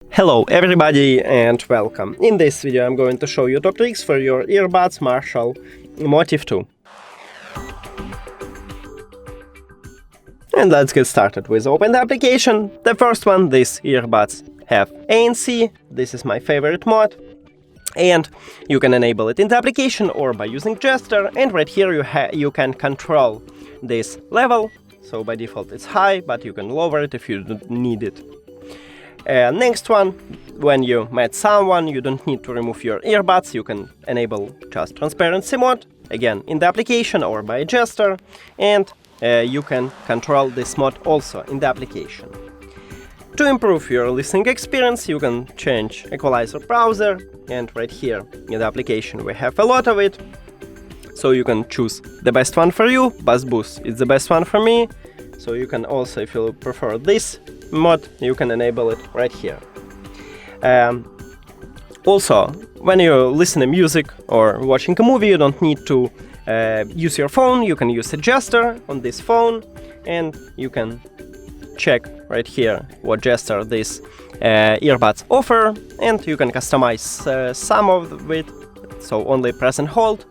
Hello everybody and welcome. In this video I'm going to show you top tricks for your earbuds Marshall Motif II. And let's get started with open the application. The first one, these earbuds have ANC. This is my favorite mod. And you can enable it in the application or by using gesture, and right here you can control this level. So by default it's high, but you can lower it if you don't need it. Next one, when you met someone, you don't need to remove your earbuds, you can enable just transparency mode, again in the application or by gesture, and you can control this mode also in the application. To improve your listening experience, you can change equalizer browser, and right here in the application we have a lot of it, so you can choose the best one for you. Bass Boost is the best one for me, so you can also, if you prefer this mod, you can enable it right here. Also, when you listen to music or watching a movie, you don't need to use your phone. You can use a gesture on this phone, and you can check right here what gesture these earbuds offer, and you can customize some of it. So only press and hold.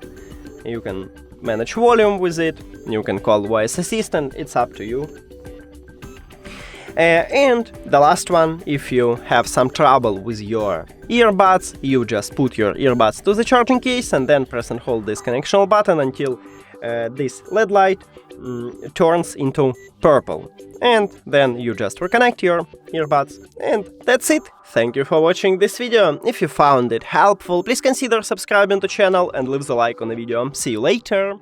You can manage volume with it. You can call voice assistant. It's up to you. And the last one, if you have some trouble with your earbuds, you just put your earbuds to the charging case and then press and hold this connectional button until this LED light turns into purple. And then you just reconnect your earbuds. And that's it. Thank you for watching this video. If you found it helpful, please consider subscribing to the channel and leave the like on the video. See you later.